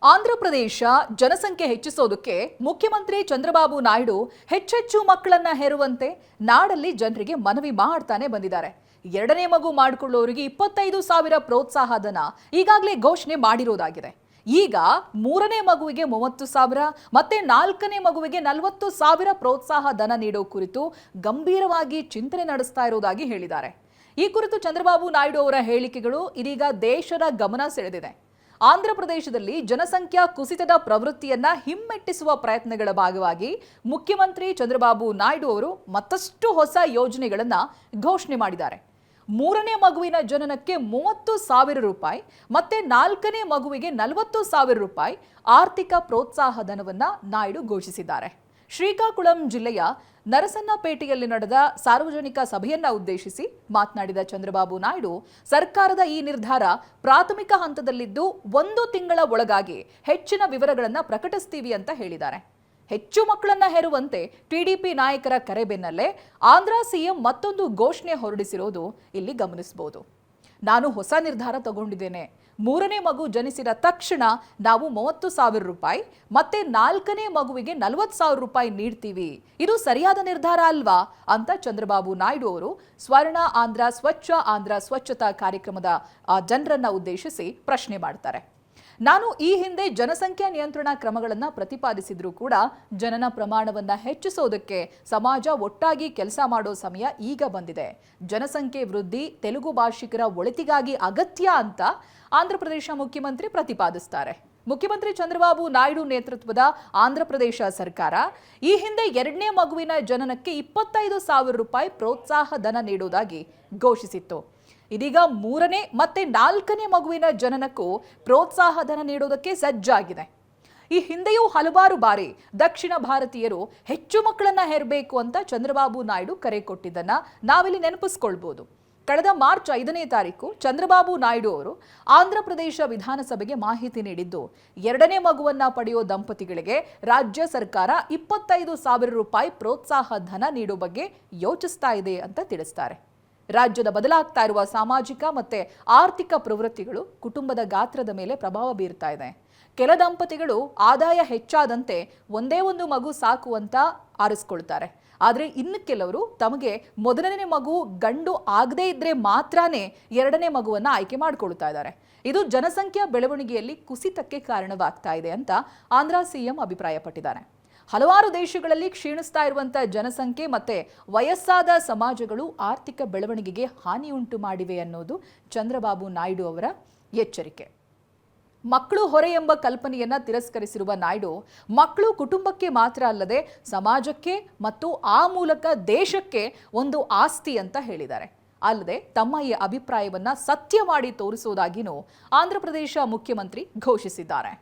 ಆಂಧ್ರಪ್ರದೇಶ ಜನಸಂಖ್ಯೆ ಹೆಚ್ಚಿಸೋದಕ್ಕೆ ಮುಖ್ಯಮಂತ್ರಿ ಚಂದ್ರಬಾಬು ನಾಯ್ಡು ಹೆಚ್ಚೆಚ್ಚು ಮಕ್ಕಳನ್ನ ಹೆರುವಂತೆ ನಾಡಲ್ಲಿ ಜನರಿಗೆ ಮನವಿ ಮಾಡ್ತಾನೆ ಬಂದಿದ್ದಾರೆ. ಎರಡನೇ ಮಗು ಮಾಡಿಕೊಳ್ಳೋರಿಗೆ 25,000 ಪ್ರೋತ್ಸಾಹ ಧನ ಈಗಾಗಲೇ ಘೋಷಣೆ ಮಾಡಿರೋದಾಗಿದೆ. ಈಗ ಮೂರನೇ ಮಗುವಿಗೆ 30,000 ಮತ್ತೆ ನಾಲ್ಕನೇ ಮಗುವಿಗೆ 40,000 ಪ್ರೋತ್ಸಾಹ ಧನ ನೀಡೋ ಕುರಿತು ಗಂಭೀರವಾಗಿ ಚಿಂತನೆ ನಡೆಸ್ತಾ ಇರೋದಾಗಿ ಹೇಳಿದ್ದಾರೆ. ಈ ಕುರಿತು ಚಂದ್ರಬಾಬು ನಾಯ್ಡು ಅವರ ಹೇಳಿಕೆಗಳು ಇದೀಗ ದೇಶದ ಗಮನ ಸೆಳೆದಿದೆ. ಆಂಧ್ರಪ್ರದೇಶದಲ್ಲಿ ಜನಸಂಖ್ಯಾ ಕುಸಿತದ ಪ್ರವೃತ್ತಿಯನ್ನ ಹಿಮ್ಮೆಟ್ಟಿಸುವ ಪ್ರಯತ್ನಗಳ ಭಾಗವಾಗಿ ಮುಖ್ಯಮಂತ್ರಿ ಚಂದ್ರಬಾಬು ನಾಯ್ಡು ಅವರು ಮತ್ತಷ್ಟು ಹೊಸ ಯೋಜನೆಗಳನ್ನ ಘೋಷಣೆ ಮಾಡಿದ್ದಾರೆ. ಮೂರನೇ ಮಗುವಿನ ಜನನಕ್ಕೆ 30,000 ರೂಪಾಯಿ ಮತ್ತೆ ನಾಲ್ಕನೇ ಮಗುವಿಗೆ 40,000 ರೂಪಾಯಿ ಆರ್ಥಿಕ ಪ್ರೋತ್ಸಾಹ ಧನವನ್ನ ನಾಯ್ಡು ಘೋಷಿಸಿದ್ದಾರೆ. ಶ್ರೀಕಾಕುಳಂ ಜಿಲ್ಲೆಯ ನರಸನ್ನಪೇಟೆಯಲ್ಲಿ ನಡೆದ ಸಾರ್ವಜನಿಕ ಸಭೆಯನ್ನ ಉದ್ದೇಶಿಸಿ ಮಾತನಾಡಿದ ಚಂದ್ರಬಾಬು ನಾಯ್ಡು, ಸರ್ಕಾರದ ಈ ನಿರ್ಧಾರ ಪ್ರಾಥಮಿಕ ಹಂತದಲ್ಲಿದ್ದು 1 ತಿಂಗಳ ಒಳಗಾಗಿ ಹೆಚ್ಚಿನ ವಿವರಗಳನ್ನು ಪ್ರಕಟಿಸ್ತೀವಿ ಅಂತ ಹೇಳಿದ್ದಾರೆ. ಹೆಚ್ಚು ಮಕ್ಕಳನ್ನ ಹೆರುವಂತೆ ಟಿಡಿಪಿ ನಾಯಕರ ಕರೆ ಬೆನ್ನಲ್ಲೇ ಆಂಧ್ರ ಸಿಎಂ ಮತ್ತೊಂದು ಘೋಷಣೆ ಹೊರಡಿಸಿರೋದು ಇಲ್ಲಿ ಗಮನಿಸಬಹುದು. ನಾನು ಹೊಸ ನಿರ್ಧಾರ ತಗೊಂಡಿದ್ದೇನೆ. ಮೂರನೇ ಮಗು ಜನಿಸಿದ ತಕ್ಷಣ ನಾವು 30,000 ರೂಪಾಯಿ ಮತ್ತೆ ನಾಲ್ಕನೇ ಮಗುವಿಗೆ 40,000 ರೂಪಾಯಿ ನೀಡ್ತೀವಿ. ಇದು ಸರಿಯಾದ ನಿರ್ಧಾರ ಅಲ್ವಾ ಅಂತ ಚಂದ್ರಬಾಬು ನಾಯ್ಡು ಅವರು ಸ್ವರ್ಣ ಆಂಧ್ರ ಸ್ವಚ್ಛ ಆಂಧ್ರ ಸ್ವಚ್ಛತಾ ಕಾರ್ಯಕ್ರಮದ ಜನರನ್ನ ಉದ್ದೇಶಿಸಿ ಪ್ರಶ್ನೆ ಮಾಡ್ತಾರೆ. ನಾನು ಈ ಹಿಂದೆ ಜನಸಂಖ್ಯಾ ನಿಯಂತ್ರಣ ಕ್ರಮಗಳನ್ನು ಪ್ರತಿಪಾದಿಸಿದ್ರೂ ಕೂಡ ಜನನ ಪ್ರಮಾಣವನ್ನ ಹೆಚ್ಚಿಸೋದಕ್ಕೆ ಸಮಾಜ ಒಟ್ಟಾಗಿ ಕೆಲಸ ಮಾಡೋ ಸಮಯ ಈಗ ಬಂದಿದೆ. ಜನಸಂಖ್ಯೆ ವೃದ್ಧಿ ತೆಲುಗು ಭಾಷಿಕರ ಒಳಿತಿಗಾಗಿ ಅಗತ್ಯ ಅಂತ ಆಂಧ್ರಪ್ರದೇಶ ಮುಖ್ಯಮಂತ್ರಿ ಪ್ರತಿಪಾದಿಸ್ತಾರೆ. ಮುಖ್ಯಮಂತ್ರಿ ಚಂದ್ರಬಾಬು ನಾಯ್ಡು ನೇತೃತ್ವದ ಆಂಧ್ರಪ್ರದೇಶ ಸರ್ಕಾರ ಈ ಹಿಂದೆ ಎರಡನೇ ಮಗುವಿನ ಜನನಕ್ಕೆ 25,000 ರೂಪಾಯಿ ಪ್ರೋತ್ಸಾಹ ಧನ ನೀಡುವುದಾಗಿ ಘೋಷಿಸಿತ್ತು. ಇದೀಗ ಮೂರನೇ ಮತ್ತೆ ನಾಲ್ಕನೇ ಮಗುವಿನ ಜನನಕ್ಕೂ ಪ್ರೋತ್ಸಾಹ ಧನ ನೀಡೋದಕ್ಕೆ ಸಜ್ಜಾಗಿದೆ. ಈ ಹಿಂದೆಯೂ ಹಲವಾರು ಬಾರಿ ದಕ್ಷಿಣ ಭಾರತೀಯರು ಹೆಚ್ಚು ಮಕ್ಕಳನ್ನ ಹೆರಬೇಕು ಅಂತ ಚಂದ್ರಬಾಬು ನಾಯ್ಡು ಕರೆ ಕೊಟ್ಟಿದ್ದನ್ನ ನಾವಿಲ್ಲಿ ನೆನಪಿಸ್ಕೊಳ್ಬಹುದು. ಕಳೆದ ಮಾರ್ಚ್ 5ನೇ ತಾರೀಕು ಚಂದ್ರಬಾಬು ನಾಯ್ಡು ಅವರು ಆಂಧ್ರಪ್ರದೇಶ ವಿಧಾನಸಭೆಗೆ ಮಾಹಿತಿ ನೀಡಿದ್ದು, ಎರಡನೇ ಮಗುವನ್ನ ಪಡೆಯೋ ದಂಪತಿಗಳಿಗೆ ರಾಜ್ಯ ಸರ್ಕಾರ 25,000 ರೂಪಾಯಿ ಪ್ರೋತ್ಸಾಹ ಧನ ನೀಡೋ ಬಗ್ಗೆ ಯೋಚಿಸ್ತಾ ಇದೆ ಅಂತ ತಿಳಿಸ್ತಾರೆ. ರಾಜ್ಯದ ಬದಲಾಗ್ತಾ ಇರುವ ಸಾಮಾಜಿಕ ಮತ್ತೆ ಆರ್ಥಿಕ ಪ್ರವೃತ್ತಿಗಳು ಕುಟುಂಬದ ಗಾತ್ರದ ಮೇಲೆ ಪ್ರಭಾವ ಬೀರ್ತಾ ಇದೆ. ಕೆಲ ದಂಪತಿಗಳು ಆದಾಯ ಹೆಚ್ಚಾದಂತೆ ಒಂದೇ ಒಂದು ಮಗು ಸಾಕು ಅಂತ ಆರಿಸ್ಕೊಳ್ತಾರೆ. ಆದರೆ ಇನ್ನು ಕೆಲವರು ತಮಗೆ ಮೊದಲನೇ ಮಗು ಗಂಡು ಆಗದೇ ಇದ್ರೆ ಮಾತ್ರನೇ ಎರಡನೇ ಮಗುವನ್ನ ಆಯ್ಕೆ ಮಾಡ್ಕೊಳ್ತಾ ಇದ್ದಾರೆ. ಇದು ಜನಸಂಖ್ಯಾ ಬೆಳವಣಿಗೆಯಲ್ಲಿ ಕುಸಿತಕ್ಕೆ ಕಾರಣವಾಗ್ತಾ ಇದೆ ಅಂತ ಆಂಧ್ರ ಸಿಎಂ ಅಭಿಪ್ರಾಯಪಟ್ಟಿದ್ದಾರೆ. ಹಲವಾರು ದೇಶಗಳಲ್ಲಿ ಕ್ಷೀಣಿಸ್ತಾ ಇರುವಂತಹ ಜನಸಂಖ್ಯೆ ಮತ್ತೆ ವಯಸ್ಸಾದ ಸಮಾಜಗಳು ಆರ್ಥಿಕ ಬೆಳವಣಿಗೆಗೆ ಹಾನಿಯುಂಟು ಮಾಡಿವೆ ಅನ್ನೋದು ಚಂದ್ರಬಾಬು ನಾಯ್ಡು ಅವರ ಎಚ್ಚರಿಕೆ. ಮಕ್ಕಳು ಹೊರೆ ಎಂಬ ಕಲ್ಪನೆಯನ್ನ ತಿರಸ್ಕರಿಸಿರುವ ನಾಯ್ಡು, ಮಕ್ಕಳು ಕುಟುಂಬಕ್ಕೆ ಮಾತ್ರ ಅಲ್ಲದೆ ಸಮಾಜಕ್ಕೆ ಮತ್ತು ಆ ಮೂಲಕ ದೇಶಕ್ಕೆ ಒಂದು ಆಸ್ತಿ ಅಂತ ಹೇಳಿದ್ದಾರೆ. ಅಲ್ಲದೆ ತಮ್ಮ ಈ ಅಭಿಪ್ರಾಯವನ್ನ ಸತ್ಯ ಮಾಡಿ ತೋರಿಸುವುದಾಗಿಯೂ ಆಂಧ್ರಪ್ರದೇಶ ಮುಖ್ಯಮಂತ್ರಿ ಘೋಷಿಸಿದ್ದಾರೆ.